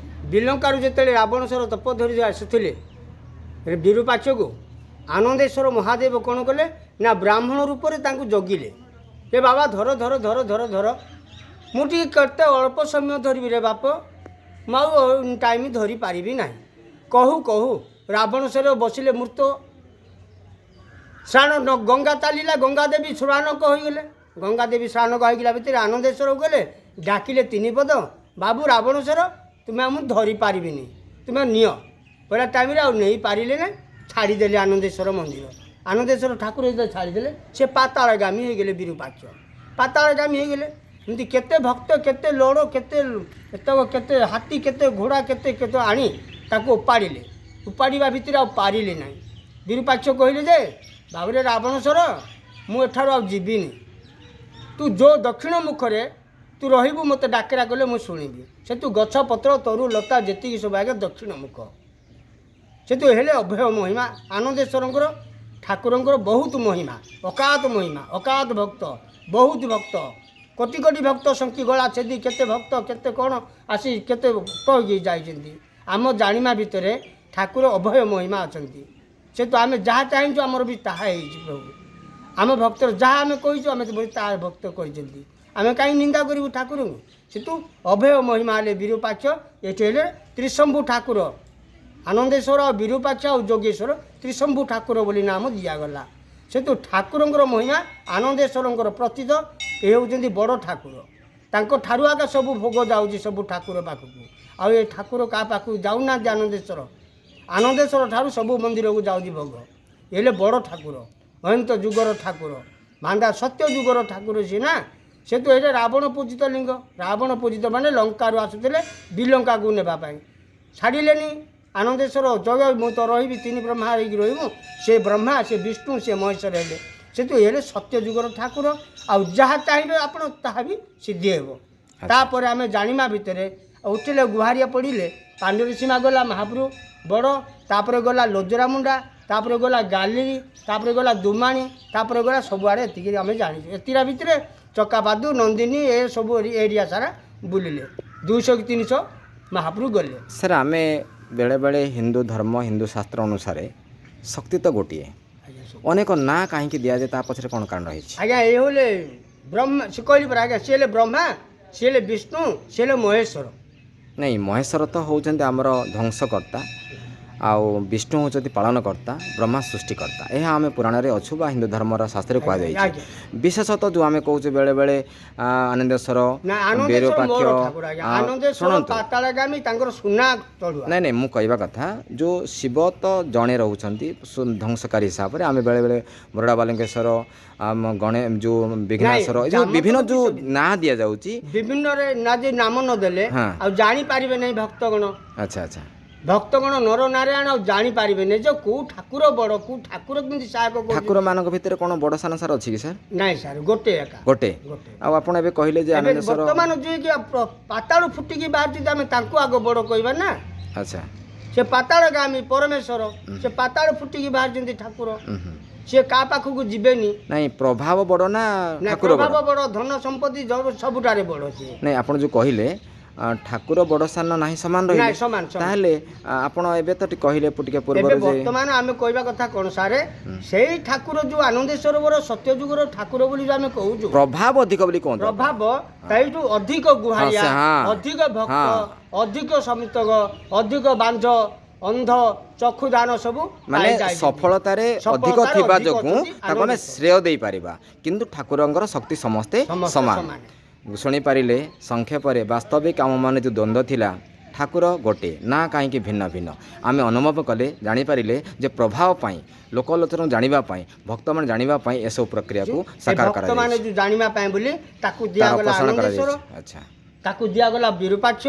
ବିଲଙ୍କାରୁ ଯେତେବେଳେ ରାବଣଶ୍ୱର ତପ ଧରି ଆସିଥିଲେ ବିରୁପାକ୍ଷକୁ, ଆନନ୍ଦେଶ୍ୱର ମହାଦେବ କ'ଣ କଲେ ନା ବ୍ରାହ୍ମଣ ରୂପରେ ତାଙ୍କୁ ଜଗିଲେ। ଏ ବାବା ଧର ଧର ଧର ଧର ଧର, ମୁଁ ଟିକେ କେତେ ଅଳ୍ପ ସମୟ ଧରିବି ରେ ବାପ, ମୁଁ ଆଉ ଟାଇମ୍ ଧରିପାରିବି ନାହିଁ। କହୁ କହୁ ରାବଣଶ୍ୱର ବସିଲେ ମୂର୍ତ୍ତ। ଶ୍ରାଣ ଗଙ୍ଗା ଚାଲିଲା, ଗଙ୍ଗା ଦେବୀ ଶ୍ରାଣକ ହୋଇଗଲେ। ଗଙ୍ଗା ଦେବୀ ଶ୍ରାଣକ ହୋଇଗଲା ଭିତରେ ଆନନ୍ଦେଶ୍ୱରକୁ ଗଲେ, ଡାକିଲେ ତିନି ପଦ, ବାବୁ ରାବଣଶ୍ୱର ତୁମେ ମୁଁ ଧରିପାରିବିନି, ତୁମେ ନିଅ। କହିଲା ଟାଇମ୍ରେ ଆଉ ନେଇପାରିଲେ ନାହିଁ, ଛାଡ଼ିଦେଲେ ଆନନ୍ଦେଶ୍ୱର ମନ୍ଦିର। ଆନନ୍ଦେଶ୍ୱର ଠାକୁର ଯେତେବେଳେ ଛାଡ଼ିଦେଲେ, ସେ ପାତାଳଗାମୀ ହୋଇଗଲେ। ବିରୁପାକ୍ଷ ପାତାଳଗାମୀ ହୋଇଗଲେ। ଏମିତି କେତେ ଭକ୍ତ, କେତେ ଲୋଡ଼, କେତେ ହାତୀ, କେତେ ଘୋଡ଼ା, କେତେ କେତେ ଆଣି ତାକୁ ଉପାଡ଼ିଲେ। ଉପାଡ଼ିବା ଭିତରେ ଆଉ ପାରିଲେ ନାହିଁ। ବିରୁପାକ୍ଷ କହିଲେ ଯେ ବାବୁରେ ରାବଣଶ୍ୱର, ମୁଁ ଏଠାରୁ ଆଉ ଯିବିନି। ତୁ ଯେଉଁ ଦକ୍ଷିଣ ମୁଖରେ ତୁ ରହିବୁ ମୋତେ ଡାକରା କଲେ ମୁଁ ଶୁଣିବି। ସେଠୁ ଗଛ ପତ୍ର ତରୁ ଲତା ଯେତିକି ସବୁ ଆଗେ ଦକ୍ଷିଣ ମୁଖ। ସେଠୁ ହେଲେ ଅଭୟ ମହିମା ଆନନ୍ଦେଶ୍ୱରଙ୍କର ଠାକୁରଙ୍କର ବହୁତ ମହିମା, ଅକାତ ମହିମା, ଅକାତ ଭକ୍ତ, ବହୁତ ଭକ୍ତ, କୋଟି କୋଟି ଭକ୍ତ ଶଙ୍କି ଗଳା ଛେଦି କେତେ ଭକ୍ତ କେତେ କ'ଣ ଆସି କେତେ ଭକ୍ତ ହୋଇ ଯାଇଛନ୍ତି। ଆମ ଜାଣିବା ଭିତରେ ଠାକୁର ଅଭୟ ମହିମା ଅଛନ୍ତି। ସେଠୁ ଆମେ ଯାହା ଚାହିଁଛୁ ଆମର ବି ତାହା ହେଇଛି ପ୍ରଭୁ। ଆମ ଭକ୍ତର ଯାହା ଆମେ କହିଛୁ ଆମେ ତାହା ଭକ୍ତ କରିଛନ୍ତି। ଆମେ କାହିଁ ନିନ୍ଦା କରିବୁ ଠାକୁରଙ୍କୁ। ସେଠୁ ଅଭୟ ମହିମା ହେଲେ ବିରୂପାକ୍ଷ, ଏଠି ହେଲେ ତ୍ରିଶମ୍ଭୁ ଠାକୁର। ଆନନ୍ଦେଶ୍ୱର ଆଉ ବିରୂପାକ୍ଷ ଆଉ ଯୋଗେଶ୍ୱର ତ୍ରିଶମ୍ଭୁ ଠାକୁର ବୋଲି ନାମ ଦିଆଗଲା। ସେଠୁ ଠାକୁରଙ୍କର ମହିମା ଆନନ୍ଦେଶ୍ୱରଙ୍କର ପ୍ରସିଦ୍ଧ, ଏ ହେଉଛନ୍ତି ବଡ଼ ଠାକୁର। ତାଙ୍କ ଠାରୁ ଆଗ ସବୁ ଭୋଗ ଯାଉଛି ସବୁ ଠାକୁର ପାଖକୁ। ଆଉ ଏ ଠାକୁର କାହା ପାଖକୁ ଯାଉନାହାନ୍ତି ଆନନ୍ଦେଶ୍ୱର। ଆନନ୍ଦେଶ୍ୱର ଠାରୁ ସବୁ ମନ୍ଦିରକୁ ଯାଉଛି ଭୋଗ। ଏ ହେଲେ ବଡ଼ ଠାକୁର, ଅନ୍ତ ଯୁଗର ଠାକୁର, ଭାଣ୍ଡା ସତ୍ୟ ଯୁଗର ଠାକୁର ସିଏ ନା। ସେଠୁ ଏଇଟା ରାବଣ ପୂଜିତ ଲିଙ୍ଗ। ରାବଣ ପୂଜିତ ମାନେ ଲଙ୍କାରୁ ଆସୁଥିଲେ ବିଲଙ୍କାକୁ ନେବା ପାଇଁ, ଛାଡ଼ିଲେନି। ଆନନ୍ଦେଶ୍ୱର ଜୟ ମୁଁ ତ ରହିବି, ତିନି ବ୍ରହ୍ମା ହେଇକି ରହିବୁ। ସେ ବ୍ରହ୍ମା, ସେ ବିଷ୍ଣୁ, ସେ ମହେଶ୍ୱର ହେଲେ। ସେଠୁ ହେଲେ ସତ୍ୟ ଯୁଗର ଠାକୁର। ଆଉ ଯାହା ଚାହିଁବେ ଆପଣ ତାହା ବି ସିଦ୍ଧି ହେବ। ତାପରେ ଆମେ ଜାଣିବା ଭିତରେ ଉଠିଲେ ଗୁହାରିଆ ପଡ଼ିଲେ ପାଣ୍ଡୁରୀ ସୀମା ଗଲା ମହାପ୍ରଭୁ ବଡ଼, ତାପରେ ଗଲା ଲୋଜରା ମୁଣ୍ଡା, ତାପରେ ଗଲା ଗାଲିରି, ତାପରେ ଗଲା ଦୁମାଣୀ, ତାପରେ ଗଲା ସବୁଆଡ଼େ ଏତିକି ଆମେ ଜାଣିଛୁ। ଏତିକା ଭିତରେ ଚକାପାଦୁ ନନ୍ଦିନୀ ଏ ସବୁ ଏରିଆ ସାରା ବୁଲିଲେ। 200 କି 300 ମହାପ୍ରଭୁ ଗଲେ। ସାର୍ ଆମେ ବେଳେବେଳେ ହିନ୍ଦୁ ଧର୍ମ ହିନ୍ଦୁ ଶାସ୍ତ୍ର ଅନୁସାରେ ଶକ୍ତି ତ ଗୋଟିଏ, ଅନେକ ନାଁ କାହିଁକି ଦିଆଯାଏ ତା ପଛରେ କ'ଣ କାରଣ ରହିଛି? ଆଜ୍ଞା ଏ ହେଲେ ବ୍ରହ୍ମା, ସେ କହିଲି ପରା ଆଜ୍ଞା, ସିଏ ହେଲେ ବ୍ରହ୍ମା, ସିଏ ହେଲେ ବିଷ୍ଣୁ, ସିଏ ହେଲେ ମହେଶ୍ୱର। ନାଇଁ, ମହେଶ୍ୱର ତ ହେଉଛନ୍ତି ଆମର ଧ୍ୱଂସକର୍ତ୍ତା, ଆଉ ବିଷ୍ଣୁ ହେଉଛନ୍ତି ପାଳନକର୍ତ୍ତା, ବ୍ରହ୍ମା ସୃଷ୍ଟିକର୍ତ୍ତା। ଏହା ଆମେ ପୁରାଣରେ ଅଛୁ ବା ହିନ୍ଦୁ ଧର୍ମର ଶାସ୍ତ୍ରରେ କୁହାଯାଇଛି। ଆଜ୍ଞା। ବିଶେଷତଃ ଯେଉଁ ଆମେ କହୁଛୁ ବେଳେବେଳେ ଆନନ୍ଦେଶ୍ୱର, ନା ଆନନ୍ଦେଶ୍ୱର ବିରୂପାକ୍ଷ, ମୋର ଠାକୁର ଆଜ୍ଞା। ଆନନ୍ଦେଶ୍ୱର ଶୁଣନ୍ତୁ, ପାତାଳଗାମୀ ତାଙ୍କର ସୁନା ଚଢୁଆ। ନାଇଁ ନାଇଁ, ମୁଁ କହିବା କଥା ଯେଉଁ ଶିବ ତ ଜଣେ ରହୁଛନ୍ତି ଧ୍ୱଂସକାରୀ ହିସାବରେ। ଆମେ ବେଳେବେଳେ ବରଡ଼ା ବାଲୁଙ୍କେଶ୍ୱର, ଯେଉଁ ବିଘ୍ନେଶ୍ୱର, ଏ ଯେଉଁ ବିଭିନ୍ନ ଯେଉଁ ନାଁ ଦିଆଯାଉଛି, ବିଭିନ୍ନରେ ନା ଯେ ନାମ ନ ଦେଲେ ହଁ। ଆଉ ଜାଣିପାରିବେ ନାହିଁ ଭକ୍ତଗଣ। ଆଚ୍ଛା ଆଚ୍ଛା, ଭକ୍ତଗଣ ନର ନାରାୟଣ ଆଉ ଜାଣିପାରିବେନି ଯେ କେଉଁ ଠାକୁର ବଡ଼, କେଉଁ ଠାକୁର କେମିତି ସହାୟକ କରୁଛନ୍ତି। ଠାକୁରମାନଙ୍କ ଭିତରେ କ'ଣ ବଡ଼ ସାନ ସାର୍ ଅଛି କି ସାର୍? ନାଇଁ ସାର୍, ଗୋଟେ ଏକା ଗୋଟେ। ଗୋଟେ। ଆଉ ଆପଣ ଏବେ କହିଲେ ଯେ ଏବେ ଆନନ୍ଦେଶ୍ୱର, ବର୍ତ୍ତମାନ ଯିଏକି ପାତାଳୁ ଫୁଟିକି ବାହାରୁଛନ୍ତି ଆମେ ତାଙ୍କୁ ଆଗ ବଡ଼ କହିବା ନା। ଆଚ୍ଛା, ସେ ପାତାଳଗାମୀ ପରମେଶ୍ୱର, ସେ ପାତାଳ ଫୁଟିକି ବାହାରିଛନ୍ତି ଠାକୁର। ସିଏ କାହା ପାଖକୁ ଯିବେନି। ନାଇଁ ପ୍ରଭାବ ବଡ଼ ନା ଠାକୁର ବଡ଼? ପ୍ରଭାବ ବଡ଼, ଧନ ସମ୍ପତ୍ତି ସବୁଠାରେ ବଡ଼ ସିଏ। ନାଇଁ, ଆପଣ ଯେଉଁ କହିଲେ ଠାକୁର ବଡ଼ ସାନ ନାହିଁ, ସମାନ ରହିଲେ। ନାଇଁ, ସମାନ ସମାନ। ତାହେଲେ ଆପଣ ଏବେ ତ କହିଲେ ଟିକେ ଏବେ ପୂର୍ବରୁ ଯେ ବର୍ତ୍ତମାନ ଆମେ କହିବା କଥା କ'ଣ ସାରେ, ସେଇ ଠାକୁର ଯେଉଁ ଆନନ୍ଦେଶ୍ୱର ବର ସତ୍ୟଯୁଗର ଠାକୁର ବୋଲି ଆମେ କହୁଛୁ, ପ୍ରଭାବ ଅଧିକ ବୋଲି କୁହନ୍ତୁ। ପ୍ରଭାବ ତାଇଠୁ ଅଧିକ ଗୁହାରିଆ, ହଁ। ଅଧିକ ଭକ୍ତ, ହଁ। ଅଧିକ ସମିତକ, ଅଧିକ ବାଞ୍ଝ, ଅନ୍ଧ, ଚକ୍ଷୁଦାନ ସବୁ ମାନେ ପାଇଯାଇଛନ୍ତି। ସଫଳତାରେ ଅଧିକ ସଫଳତାରେ ଥିବା ଅଧିକ ଯୋଗୁଁ ଅଛନ୍ତି ତାକୁ ଆମେ ଆନନ୍ଦେଶ୍ୱର। ଶ୍ରେୟ ଦେଇପାରିବା, କିନ୍ତୁ ଠାକୁରଙ୍କର ଶକ୍ତି ସମସ୍ତେ ସମାନ। ଶୁଣିପାରିଲେ ସଂକ୍ଷେପରେ ବାସ୍ତବିକ ଆମ ମନରେ ଯେଉଁ ଦ୍ୱନ୍ଦ୍ୱ ଥିଲା, ଠାକୁର ଗୋଟେ, ନା କାହିଁକି ଭିନ୍ନ ଭିନ୍ନ, ଆମେ ଅନୁଭବ କଲେ, ଜାଣିପାରିଲେ ଯେ ପ୍ରଭାବ ପାଇଁ, ଲୋକଲୋଚନ ଜାଣିବା ପାଇଁ, ଭକ୍ତମାନେ ଜାଣିବା ପାଇଁ ଏସବୁ ପ୍ରକ୍ରିୟାକୁ ସାକାର ଭକ୍ତମାନେ କରାଯାଇଛି, ଯେଉଁ ଜାଣିବା ପାଇଁ ବୋଲି ତାକୁ ତାର ଦିଆଗଲା ପୋଷଣ ଆନନ୍ଦେଶ୍ୱର, କରାଯାଇଛି। ଆଚ୍ଛା, ତାକୁ ଦିଆଗଲା ବିରୂପାକ୍ଷ,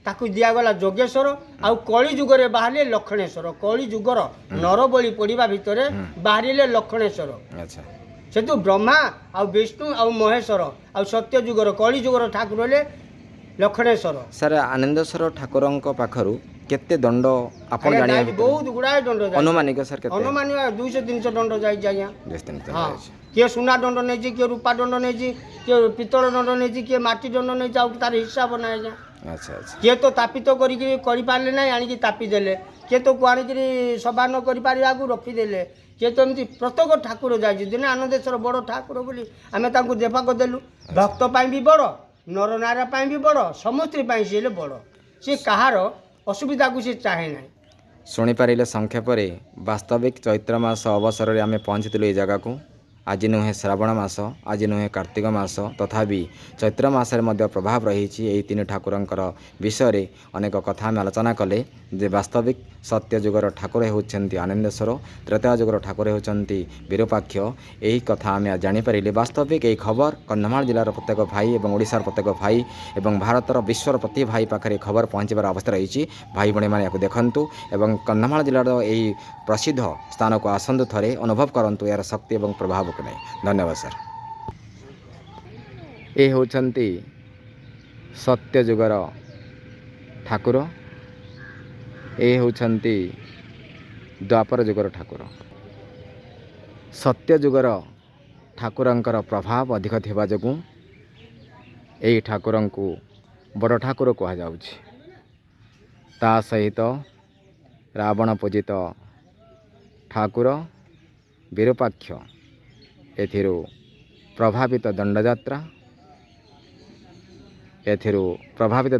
ତାକୁ ଦିଆଗଲା ଯୋଗେଶ୍ୱର, ଆଉ କଳି ଯୁଗରେ ବାହାରିଲେ ଲକ୍ଷଣେଶ୍ୱର। କଳି ଯୁଗର ନରବଳି ପଡ଼ିବା ଭିତରେ ବାହାରିଲେ ଲକ୍ଷଣେଶ୍ୱର। ଆଚ୍ଛା, ସେଠୁ ବ୍ରହ୍ମା ଆଉ ବିଷ୍ଣୁ ଆଉ ମହେଶ୍ୱର ଆଉ ସତ୍ୟ ଯୁଗର କଳି ଯୁଗର ଠାକୁର ହେଲେ ଲକ୍ଷଣେଶ୍ୱର। ସାର୍ ଆନନ୍ଦେଶ୍ୱର ଠାକୁରଙ୍କ ପାଖରୁ କେତେ ଦଣ୍ଡ ଆପଣ ଆଜ୍ଞା, ଜାଣିବା ଯାଇଛି, ଭିତରେ ବହୁତ ଗୁଡ଼ାଏ ଦଣ୍ଡ ଯାଇଛି। ଅନୁମାନିକ ସାର୍ କେତେ? ଅନୁମାନିକ 200-300 ଦଣ୍ଡ ଯାଇଛି ଆଜ୍ଞା। ହଁ, ଯାଇଛି। କିଏ ସୁନା ଦଣ୍ଡ ନେଇଛି, କିଏ ରୂପା ଦଣ୍ଡ ନେଇଛି, କିଏ ପିତ୍ତଳ ଦଣ୍ଡ ନେଇଛି, କିଏ ମାଟି ଦଣ୍ଡ ନେଇଛି, ଆଉ ତାର ହିସାବ ନାହିଁ ଆଜ୍ଞା। ଆଚ୍ଛା ଆଚ୍ଛା, କିଏ ତ ତାପିତ କରିକି କରିପାରିଲେ ନାହିଁ, ଆଣିକି ତାପି ଦେଲେ। କିଏ ତ ଆଣିକିରି ସଭା ନ କରିପାରିବାକୁ ରଖିଦେଲେ। କିଏ ତ ଏମିତି ପ୍ରତ୍ୟେକ ଠାକୁର ଯାଇଛି। ଦିନେ ଆନନ୍ଦେଶ୍ୱର ବଡ଼ ଠାକୁର ବୋଲି ଆମେ ତାଙ୍କୁ ଦେବାକ ଦେଲୁ। ଭକ୍ତ ପାଇଁ ବି ବଡ଼, ନରନାରା ପାଇଁ ବି ବଡ଼, ସମସ୍ତଙ୍କ ପାଇଁ ସିଏ ହେଲେ ବଡ଼। ସିଏ କାହାର ଅସୁବିଧାକୁ ସିଏ ଚାହେଁ ନାହିଁ। ଶୁଣିପାରିଲେ ସଂକ୍ଷେପରେ ବାସ୍ତବିକ ଚୈତ୍ର ମାସ ଅବସରରେ ଆମେ ପହଞ୍ଚିଥିଲୁ ଏ ଜାଗାକୁ। ଆଜି ନୁହେଁ ଶ୍ରାବଣ ମାସ, ଆଜି ନୁହେଁ କାର୍ତ୍ତିକ ମାସ, ତଥାପି ଚୈତ୍ର ମାସରେ ମଧ୍ୟ ପ୍ରଭାବ ରହିଛି। ଏହି ତିନି ଠାକୁରଙ୍କର ବିଷୟରେ ଅନେକ କଥା ଆମେ ଆଲୋଚନା କଲେ ଯେ ବାସ୍ତବିକ ସତ୍ୟ ଯୁଗର ଠାକୁର ହେଉଛନ୍ତି ଆନନ୍ଦେଶ୍ୱର, ତ୍ରେତୟା ଯୁଗର ଠାକୁର ହେଉଛନ୍ତି ବିରୂପାକ୍ଷ। ଏହି କଥା ଆମେ ଜାଣିପାରିଲେ। ବାସ୍ତବିକ ଏହି ଖବର କନ୍ଧମାଳ ଜିଲ୍ଲାର ପ୍ରତ୍ୟେକ ଭାଇ ଏବଂ ଓଡ଼ିଶାର ପ୍ରତ୍ୟେକ ଭାଇ ଏବଂ ଭାରତର ବିଶ୍ୱର ପ୍ରତି ଭାଇ ପାଖରେ ଖବର ପହଞ୍ଚିବାର ଅବସ୍ଥା ରହିଛି। ଭାଇ ଭଉଣୀମାନେ ୟାକୁ ଦେଖନ୍ତୁ ଏବଂ କନ୍ଧମାଳ ଜିଲ୍ଲାର ଏହି ପ୍ରସିଦ୍ଧ ସ୍ଥାନକୁ ଆସନ୍ତୁ, ଥରେ ଅନୁଭବ କରନ୍ତୁ ଏହାର ଶକ୍ତି ଏବଂ ପ୍ରଭାବକୁ ନେଇ। ଧନ୍ୟବାଦ ସାର୍। ଏ ହେଉଛନ୍ତି ସତ୍ୟ ଯୁଗର ଠାକୁର, ଏ ହେଉଛନ୍ତି ଦ୍ୱାପର ଯୁଗର ଠାକୁର। ସତ୍ୟ ଯୁଗର ଠାକୁରଙ୍କର ପ୍ରଭାବ ଅଧିକ ଥିବା ଯୋଗୁଁ ଏହି ଠାକୁରଙ୍କୁ ବଡ଼ ଠାକୁର କୁହାଯାଉଛି। ତା ସହିତ ରାବଣ ପୂଜିତ ଠାକୁର ବିରୂପାକ୍ଷ, ଏଥିରୁ ପ୍ରଭାବିତ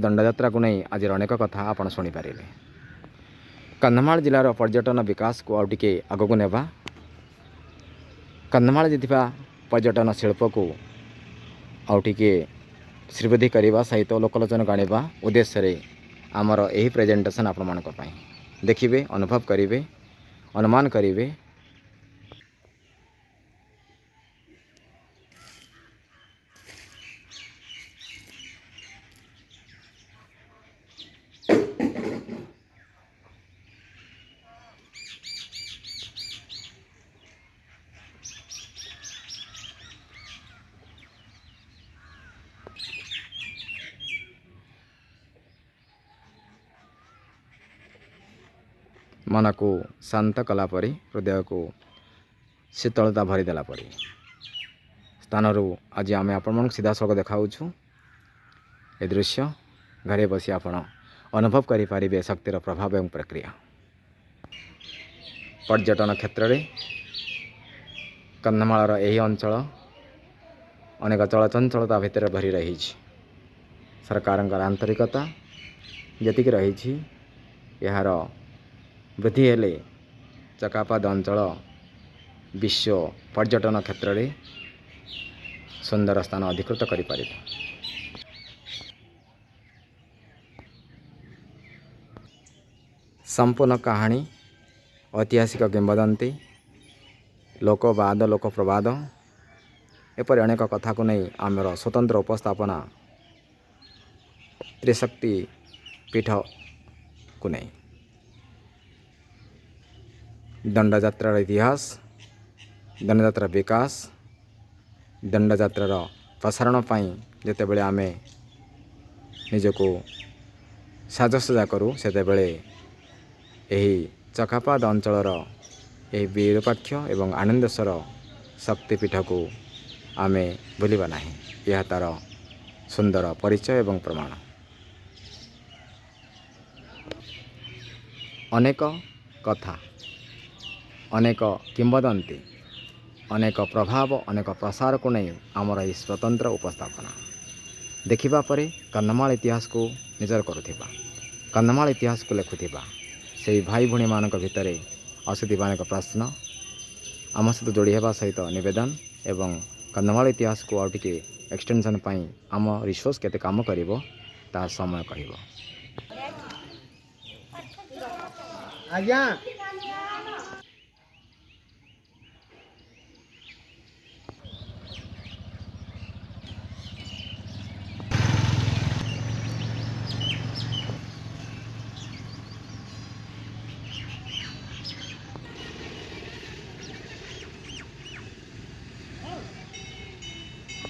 ଦଣ୍ଡଯାତ୍ରାକୁ ନେଇ ଆଜିର ଅନେକ କଥା ଆପଣ ଶୁଣିପାରିବେ। କନ୍ଧମାଳ ଜିଲ୍ଲାର ପର୍ଯ୍ୟଟନ ବିକାଶକୁ ଆଉ ଟିକେ ଆଗକୁ ନେବା, କନ୍ଧମାଳରେ ଥିବା ପର୍ଯ୍ୟଟନ ଶିଳ୍ପକୁ ଆଉ ଟିକେ ଶ୍ରୀବୃଦ୍ଧି କରିବା ସହିତ ଲୋକଲୋଚନକୁ ଆଣିବା ଉଦ୍ଦେଶ୍ୟରେ ଆମର ଏହି ପ୍ରେଜେଣ୍ଟେସନ୍ ଆପଣମାନଙ୍କ ପାଇଁ। ଦେଖିବେ, ଅନୁଭବ କରିବେ, ଅନୁମାନ କରିବେ। ମନକୁ ଶାନ୍ତ କଲା ପରି, ହୃଦୟକୁ ଶୀତଳତା ଭରିଦେଲା ପରି ସ୍ଥାନରୁ ଆଜି ଆମେ ଆପଣମାନଙ୍କୁ ସିଧାସଳଖ ଦେଖାଉଛୁ। ଏ ଦୃଶ୍ୟ ଘରେ ବସି ଆପଣ ଅନୁଭବ କରିପାରିବେ ଶକ୍ତିର ପ୍ରଭାବ ଏବଂ ପ୍ରକ୍ରିୟା। ପର୍ଯ୍ୟଟନ କ୍ଷେତ୍ରରେ କନ୍ଧମାଳର ଏହି ଅଞ୍ଚଳ ଅନେକ ଚଳଚଞ୍ଚଳତା ଭିତରେ ଭରି ରହିଛି। ସରକାରଙ୍କର ଆନ୍ତରିକତା ଯେତିକି ରହିଛି, ଏହାର ବୃଦ୍ଧି ହେଲେ ଚକାପାଦ ଅଞ୍ଚଳ ବିଶ୍ୱ ପର୍ଯ୍ୟଟନ କ୍ଷେତ୍ରରେ ସୁନ୍ଦର ସ୍ଥାନ ଅଧିକୃତ କରିପାରିବ। ସମ୍ପୂର୍ଣ୍ଣ କାହାଣୀ, ଐତିହାସିକ କିମ୍ବଦନ୍ତୀ, ଲୋକବାଦ, ଲୋକପ୍ରବାଦ, ଏପରି ଅନେକ କଥାକୁ ନେଇ ଆମର ସ୍ୱତନ୍ତ୍ର ଉପସ୍ଥାପନା ତ୍ରିଶକ୍ତି ପୀଠକୁ ନେଇ। ଦଣ୍ଡଯାତ୍ରାର ଇତିହାସ, ଦଣ୍ଡଯାତ୍ରା ବିକାଶ, ଦଣ୍ଡଯାତ୍ରାର ପ୍ରସାରଣ ପାଇଁ ଯେତେବେଳେ ଆମେ ନିଜକୁ ସାଜସଜ୍ଜା କରୁ, ସେତେବେଳେ ଏହି ଚକାପାଦ ଅଞ୍ଚଳର ଏହି ବିରୂପାକ୍ଷ ଏବଂ ଆନନ୍ଦେଶ୍ୱର ଶକ୍ତିପୀଠକୁ ଆମେ ଭୁଲିବା ନାହିଁ। ଏହା ତା'ର ସୁନ୍ଦର ପରିଚୟ ଏବଂ ପ୍ରମାଣ। ଅନେକ କଥା, ଅନେକ କିମ୍ବଦନ୍ତୀ, ଅନେକ ପ୍ରଭାବ, ଅନେକ ପ୍ରସାରକୁ ନେଇ ଆମର ଏହି ସ୍ୱତନ୍ତ୍ର ଉପସ୍ଥାପନା। ଦେଖିବା ପରେ କନ୍ଧମାଳ ଇତିହାସକୁ ନିଜର କରୁଥିବା, କନ୍ଧମାଳ ଇତିହାସକୁ ଲେଖୁଥିବା ସେହି ଭାଇ ଭଉଣୀମାନଙ୍କ ଭିତରେ ଆସୁଥିବା ଅନେକ ପ୍ରଶ୍ନ, ଆମ ସହିତ ଯୋଡ଼ି ହେବା ସହିତ ନିବେଦନ ଏବଂ କନ୍ଧମାଳ ଇତିହାସକୁ ଆଉ ଟିକେ ଏକ୍ସଟେନସନ୍ ପାଇଁ ଆମ ରିସୋର୍ସ କେତେ କାମ କରିବ, ତାହା ସମୟ କହିବ। ଆଜ୍ଞା।